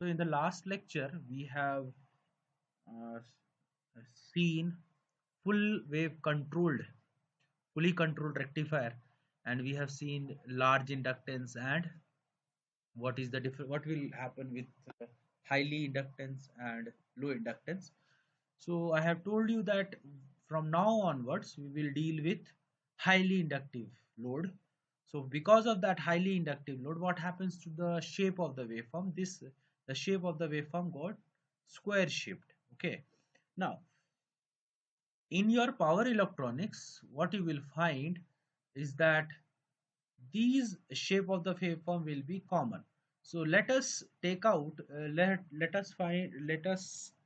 So in the last lecture, we have uh, seen full wave controlled, fully controlled rectifier, and we have seen large inductance and what is the difference, what will happen with highly inductance and low inductance. So I have told you that from now onwards we will deal with highly inductive load. So because of that highly inductive load, what happens to the shape of the waveform? The shape of the waveform got square shaped. Okay. Now in your power electronics, what you will find is that these shape of the waveform will be common. So let us take out let us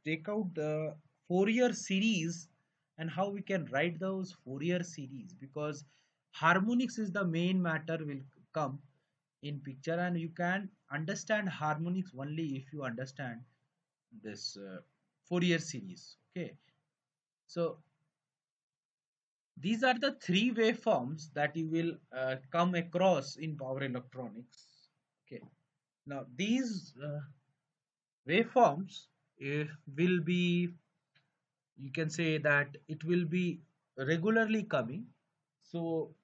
take out the Fourier series and how we can write those Fourier series, because harmonics is the main matter will come in picture, and you can understand harmonics only if you understand this Fourier series. Okay, so these are the three waveforms that you will come across in power electronics. Okay. Now these waveforms will be, you can say that it will be regularly coming. So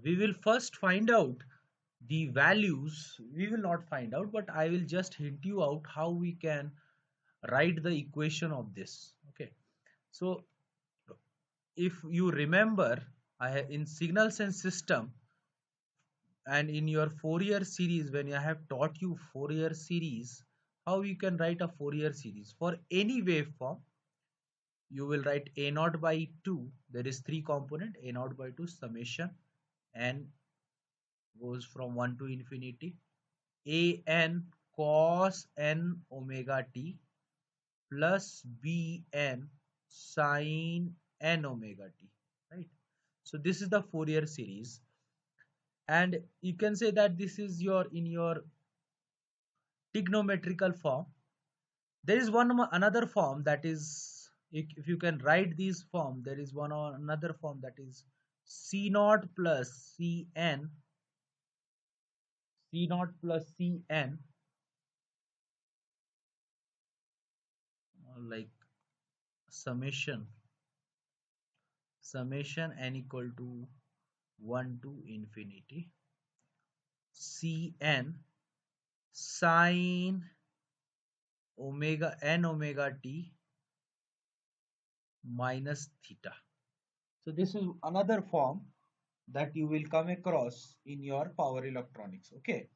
we will first find out the values. We will not find out, but I will just hint you out how we can write the equation of this. Okay. So if you remember, in signal sense system and in your Fourier series, when I have taught you Fourier series, how you can write a Fourier series for any waveform, you will write a naught by 2. There is three component, a naught by 2 summation n goes from 1 to infinity, a n cos n omega t plus b n sin n omega t, right? So this is the Fourier series, and you can say that this is your in your trigonometrical form. There is one another form that is, if you can write this form, there is one or another form that is c naught plus cn like summation n equal to 1 to infinity cn sin omega n omega t minus theta. So this is another form that you will come across in your power electronics. Okay,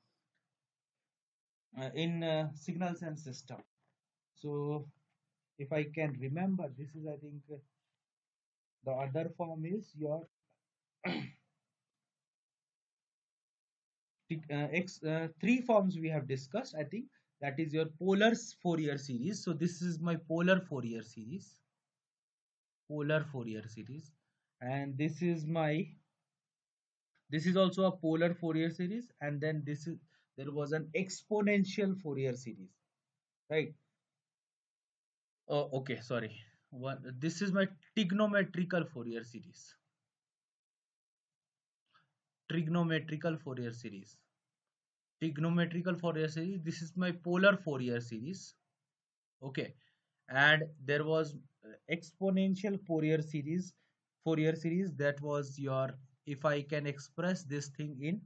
in signals and system. So if I can remember, this is, I think, the other form is your three forms we have discussed. I think that is your polar Fourier series. So this is my polar Fourier series, and this is also a polar Fourier series, and then this is, there was an exponential Fourier series, right? Oh, okay, sorry. This is my trigonometrical Fourier series. Trigonometrical Fourier series. Trigonometrical Fourier series. This is my polar Fourier series. Okay, and there was exponential Fourier series that was your, if I can express this thing in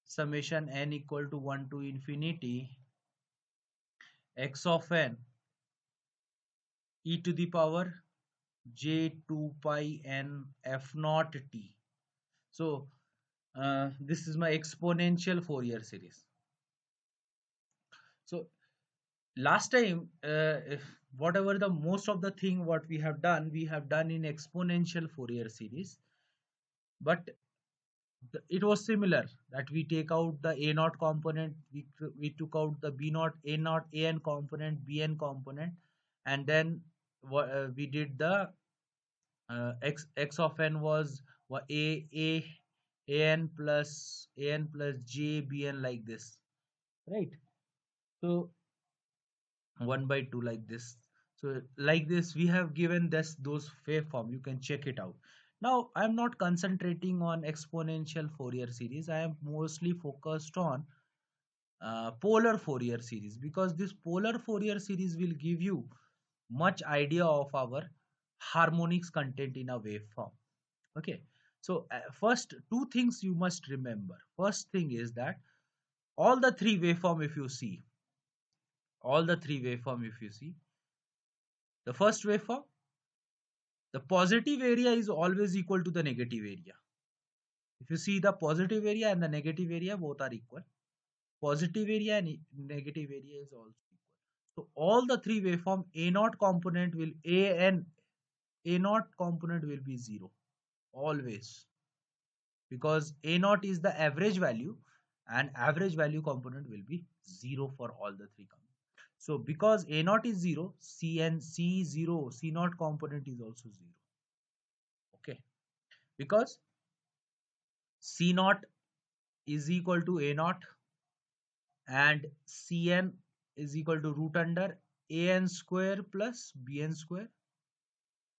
summation n equal to 1 to infinity x of n e to the power j 2 pi n f naught t. So this is my exponential Fourier series. So last time, whatever the most of the thing what we have done in exponential Fourier series, but it was similar that we take out the a naught component, we took out the b naught a naught an component, bn component, and then we did the x of n was an plus j bn like this, right? So 1 by 2 like this. So like this we have given this those waveform, you can check it out. Now I'm not concentrating on exponential Fourier series, I am mostly focused on polar Fourier series, because this polar Fourier series will give you much idea of our harmonics content in a waveform. Okay, so first two things you must remember. First thing is that all the three waveform, if you see, all the three waveform, if you see, the first waveform, the positive area is always equal to the negative area. If you see, the positive area and the negative area both are equal. Positive area and negative area is also equal. So all the three waveform, a naught component will a naught component will be 0 always, because a naught is the average value, and average value component will be 0 for all the three components. So because a naught is 0, c and c naught component is also 0. Okay, because c naught is equal to a naught, and cn is equal to root under an square plus bn square.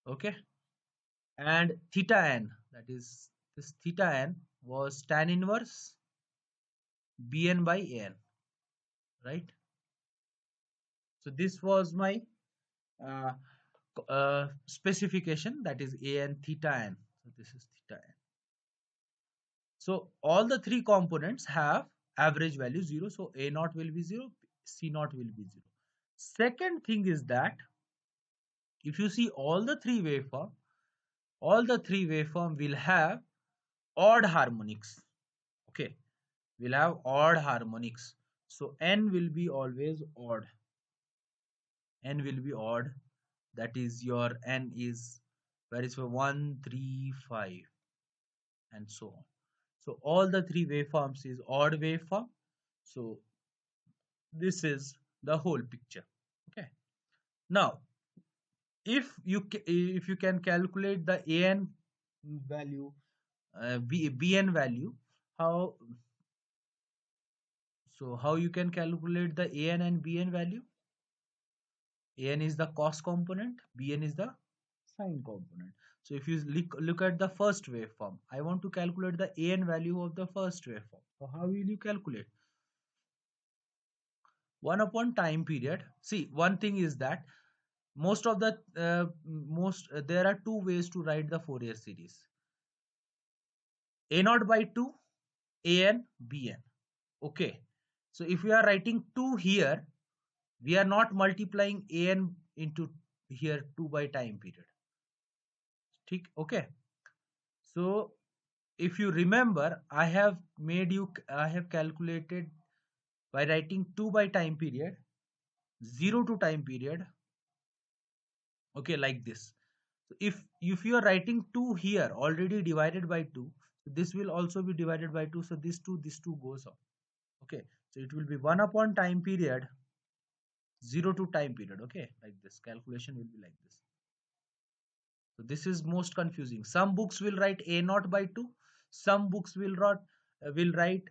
Okay, and theta n, that is this theta n was tan inverse bn by an, right? So this was my uh, specification, that is an theta n. So this is theta n. So all the three components have average value 0. So a naught will be 0, c naught will be 0. Second thing is that if you see all the three waveform, all the three waveform will have odd harmonics. Okay, will have odd harmonics. So n will be always odd. N will be odd. That is your n is where is for 1, 3, 5, and so on. So all the three waveforms is odd waveform. So this is the whole picture. Okay. Now, if you can calculate the an value, bn value, how, so how you can calculate the an and bn value? An is the cos component, bn is the sine component. So if you look at the first waveform, I want to calculate the an value of the first waveform. So how will you calculate? 1 upon time period. See, one thing is that most of the there are two ways to write the Fourier series: a naught by 2, an, bn. Okay, so if we are writing 2 here, we are not multiplying an into here 2 by time period. Okay, so if you remember, I have calculated by writing 2 by time period, 0 to time period. Okay, like this. So if you are writing 2 here already divided by 2, so this will also be divided by 2. So this 2 goes on. Okay, so it will be 1 upon time period, 0 to time period. Okay, like this calculation will be like this. So this is most confusing. Some books will write a naught by 2. Some books will write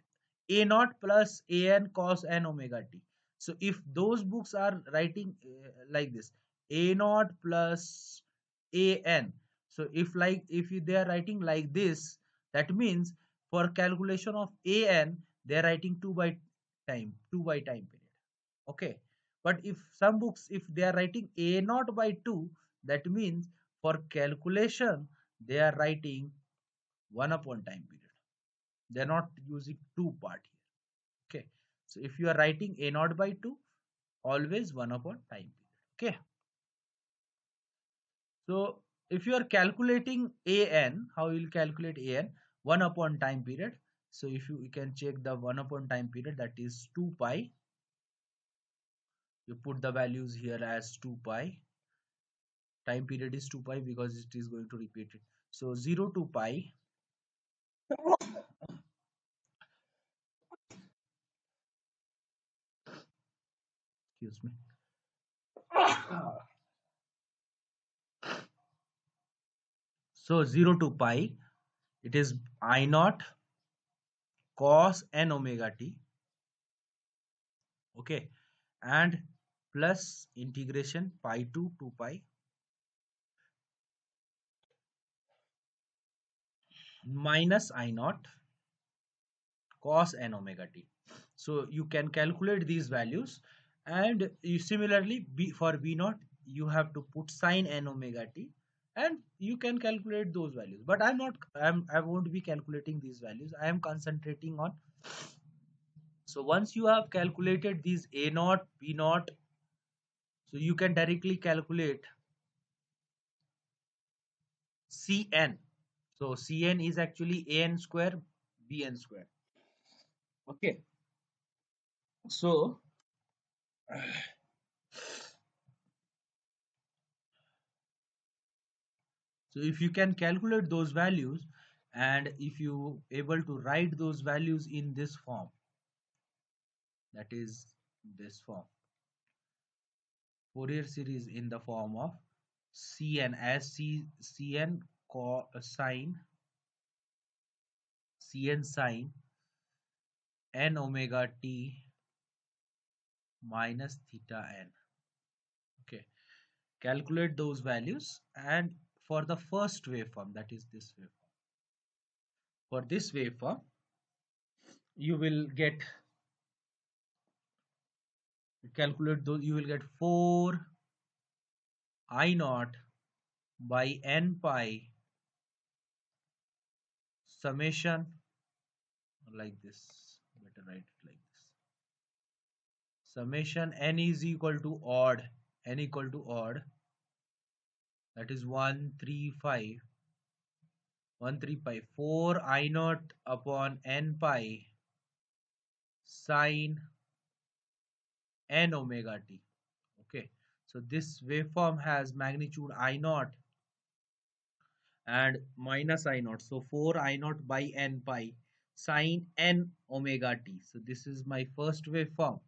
a naught plus an cos n omega t. So if those books are writing like this, a naught plus an. So if they are writing like this, that means for calculation of an, they are writing 2 by time period. Okay, but if some books, if they are writing a naught by 2, that means for calculation they are writing 1 upon time period. They are not using 2 part here. Okay, so if you are writing a naught by 2, always 1 upon time period. Okay, so if you are calculating an, how you will calculate an? 1 upon time period. So if you can check the 1 upon time period, that is 2 pi. You put the values here as 2 pi. Time period is 2 pi because it is going to repeat it. So 0 to pi, excuse me. So 0 to pi, it is I naught cos n omega t. Okay, and plus integration pi to 2 pi minus I naught cos n omega t. So you can calculate these values, and you similarly for v naught you have to put sine n omega t, and you can calculate those values. But I won't be calculating these values. I am concentrating on, so once you have calculated these a naught, b naught, so you can directly calculate Cn. So Cn is actually an square bn square. Okay. So if you can calculate those values, and if you able to write those values in this form, that is this form, Fourier series in the form of Cn as Cn sine Cn sine n omega t minus theta n. Okay, calculate those values, and for the first waveform, that is this waveform, for this waveform you will get, calculate those, you will get 4 I naught by n pi summation, like this, better write it like this, summation n is equal to odd, n equal to odd, that is 135 4 I naught upon n pi sine n omega t. Okay, so this waveform has magnitude I naught and minus I naught, so 4 I naught by n pi sine n omega t. So this is my first waveform.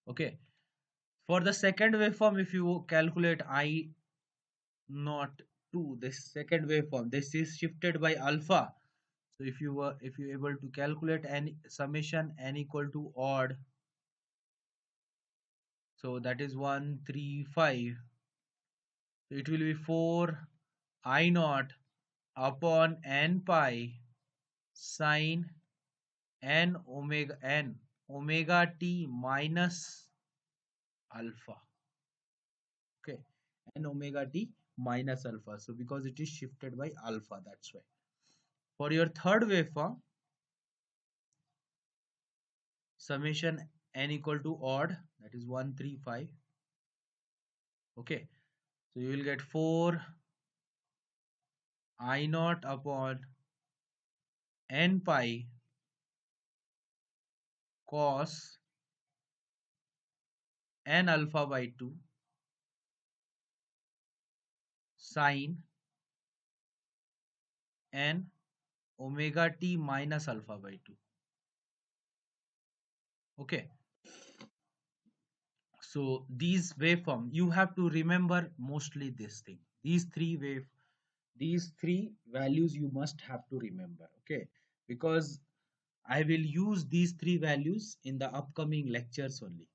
Okay, for the second waveform, if you calculate I naught to this second waveform, this is shifted by alpha. So if you able to calculate n summation n equal to odd, so that is 135, so it will be 4 I naught upon n pi sine n omega t minus alpha. Okay, n omega t minus alpha, so because it is shifted by alpha, that's why. For your third waveform, summation n equal to odd, that is 135. Okay, so you will get 4 I naught upon n pi cos n alpha by 2 sine n omega t minus alpha by 2. Okay, so these waveform you have to remember mostly this thing, these three values you must have to remember. Okay, because I will use these three values in the upcoming lectures only.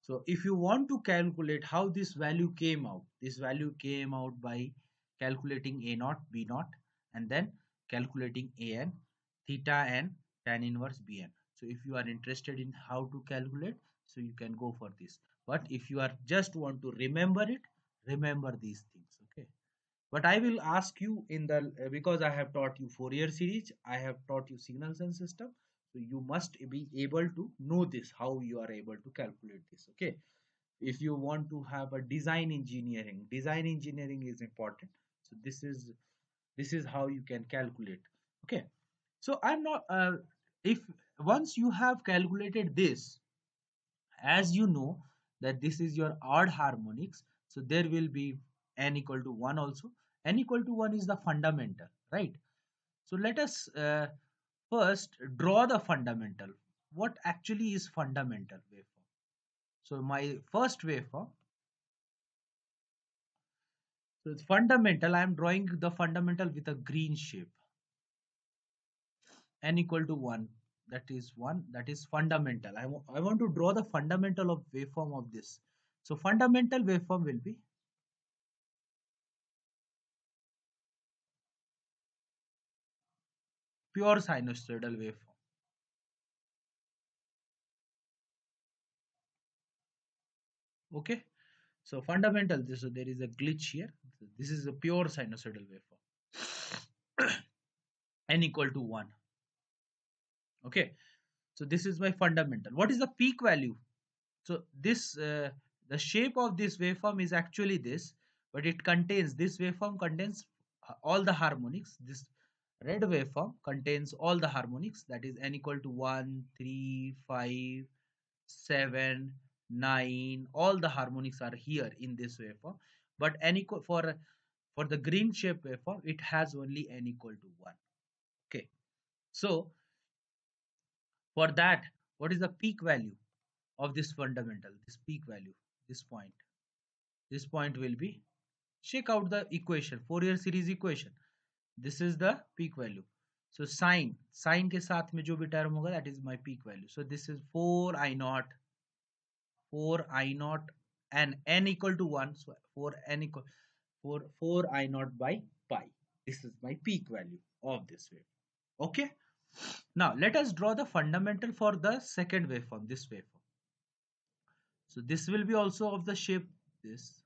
So if you want to calculate how this value came out, this value came out by calculating a naught, b naught, and then calculating an, theta n, tan inverse bn. So if you are interested in how to calculate, so you can go for this. But if you are just want to remember it, remember these things. Okay. But I will ask you in the, because I have taught you Fourier series, I have taught you signals and system, so you must be able to know this, how you are able to calculate this. Okay, if you want to have a design engineering is important. So this is how you can calculate. Okay, so I'm not if once you have calculated this, as you know that this is your odd harmonics, so there will be n equal to 1 also. N equal to 1 is the fundamental, right? So let us first draw the fundamental. What actually is fundamental waveform? So my first waveform, so it's fundamental, I am drawing the fundamental with a green shape. N equal to 1, that is 1, that is fundamental. I want to draw the fundamental of waveform of this. So fundamental waveform will be, pure sinusoidal waveform. Okay, so fundamental, so there is a glitch here. This is a pure sinusoidal waveform. N equal to 1. Okay, so this is my fundamental. What is the peak value? So this the shape of this waveform is actually this, but it contains, this waveform contains all the harmonics. This red waveform contains all the harmonics, that is n equal to 1, 3, 5, 7, 9. All the harmonics are here in this waveform, but n equal, for the green shape waveform, it has only n equal to 1. Okay, so for that, what is the peak value of this fundamental, this peak value, this point? This point will be, check out the equation, Fourier series equation. This is the peak value. So sine के साथ में जो भी term होगा, that is my peak value. So this is 4 I naught, 4 I naught, and n equal to 1. So 4 I naught by pi. This is my peak value of this wave. Okay. Now let us draw the fundamental for the second waveform, this waveform. So this will be also of the shape this.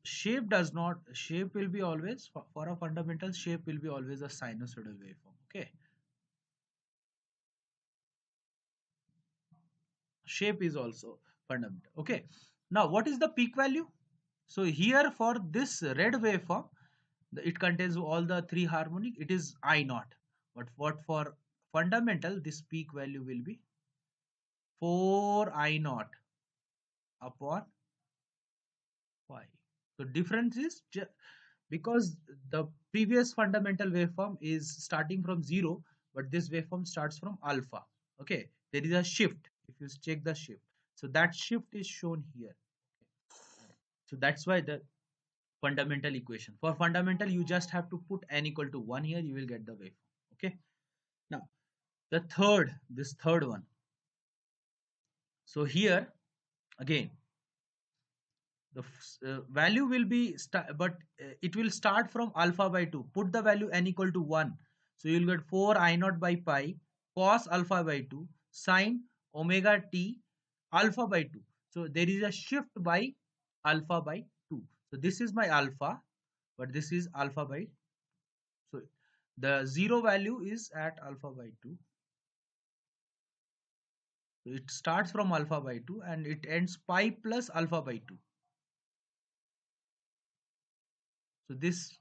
Shape does not, shape will be always, for a fundamental, shape will be always a sinusoidal waveform. Okay, shape is also fundamental. Okay, now what is the peak value? So here for this red waveform, it contains all the three harmonic, it is I naught. But what for fundamental, this peak value will be 4 I naught upon pi. So difference is because the previous fundamental waveform is starting from 0, but this waveform starts from alpha. Okay, there is a shift. If you check the shift, so that shift is shown here. So that's why the fundamental equation, for fundamental, you just have to put n equal to 1 here, you will get the waveform. Okay, now the this third one. So here again, the value will be but it will start from alpha by 2. Put the value n equal to 1, so you will get 4 I naught by pi cos alpha by 2 sine omega t alpha by 2. So there is a shift by alpha by 2. So this is my alpha, but this is alpha by, so the zero value is at alpha by 2. So it starts from alpha by 2 and it ends pi plus alpha by 2. So this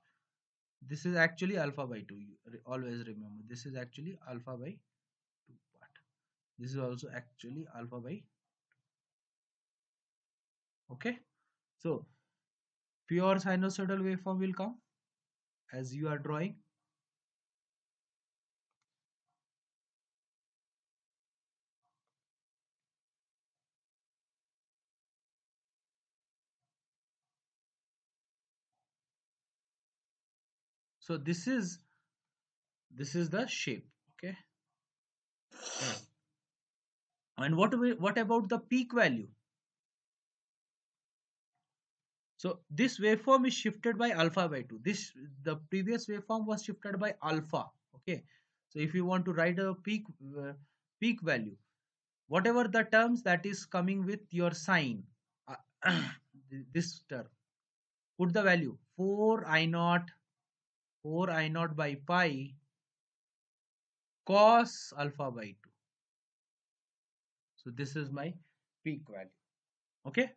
is actually alpha by 2. You always remember, this is actually alpha by 2 part. This is also actually alpha by 2. Okay, so pure sinusoidal waveform will come as you are drawing. So this is the shape. Okay, and what about the peak value? So this waveform is shifted by alpha by 2. This, the previous waveform was shifted by alpha. Okay, so if you want to write a peak value, whatever the terms that is coming with your sine, this term, put the value 4 I naught, 4 I naught by pi cos alpha by 2. So this is my peak value. Okay,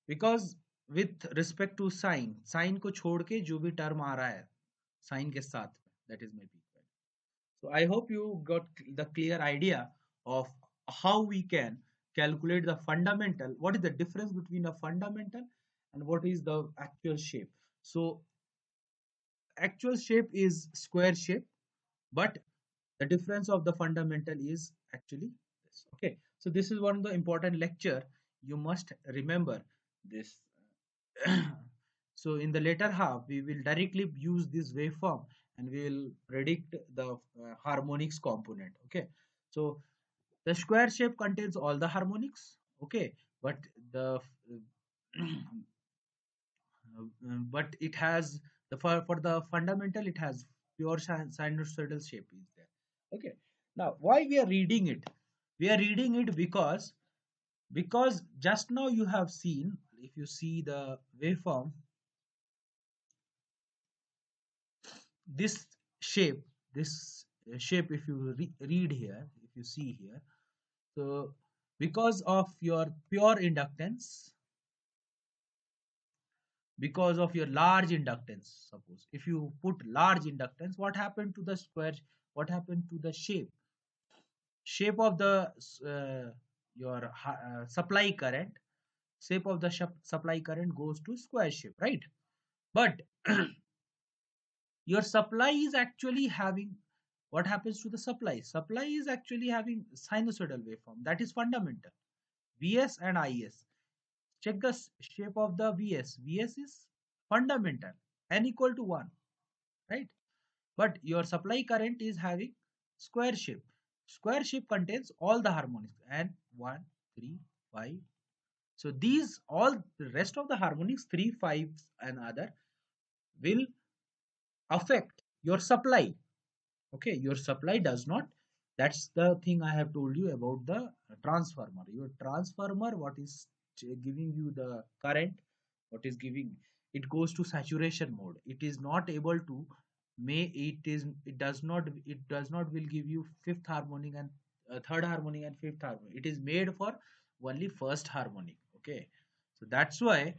because with respect to sine को छोड़ के जो भी term आ रहा है sine के साथ में, that is my peak value. So I hope you got the clear idea of how we can calculate the fundamental. What is the difference between a fundamental and what is the actual shape? So actual shape is square shape, but the difference of the fundamental is actually this. Okay, so this is one of the important lecture, you must remember this. So in the later half we will directly use this waveform and we will predict the harmonics component. Okay, so the square shape contains all the harmonics. Okay, but the but it has the for the fundamental, it has pure sinusoidal shape is there. Okay, now why we are reading it? We are reading it because just now you have seen, if you see the waveform, this shape, this shape, if you read here, if you see here, so because of your pure inductance, because of your large inductance, suppose if you put large inductance, what happened to the square, what happened to the shape of the your supply current, shape of the supply current goes to square shape, right? But your supply is actually having, what happens to the supply is actually having sinusoidal waveform, that is fundamental, Vs and Is. Check the shape of the Vs is fundamental, n equal to 1, right? But your supply current is having square shape. Square shape contains all the harmonics, and 1, 3, 5. So these all, the rest of the harmonics 3, 5 and other will affect your supply. Okay, your supply does not. That's the thing I have told you about the transformer. Your transformer, what is giving you the current, what is giving, it goes to saturation mode. It is not able to may it does not will give you fifth harmonic and third harmonic and fifth harmonic. It is made for only first harmonic. Okay, so that's why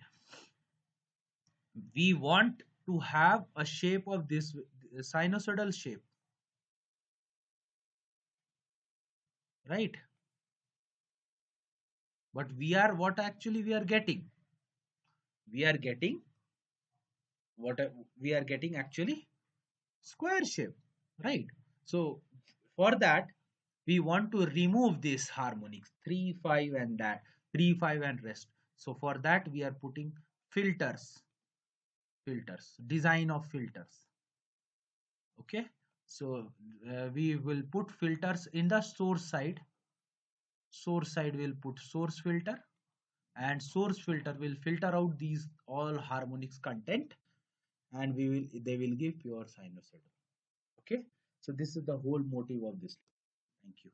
we want to have a shape of this sinusoidal shape, right? But we are, what actually we are getting, we are getting what we are getting actually square shape, right? So for that we want to remove this harmonics 3, 5 and that 3, 5 and rest. So for that we are putting filters, design of filters. Okay, so we will put filters in the source side will put source filter, and source filter will filter out these all harmonics content, and they will give pure sinusoidal. Okay, so this is the whole motive of this. Thank you.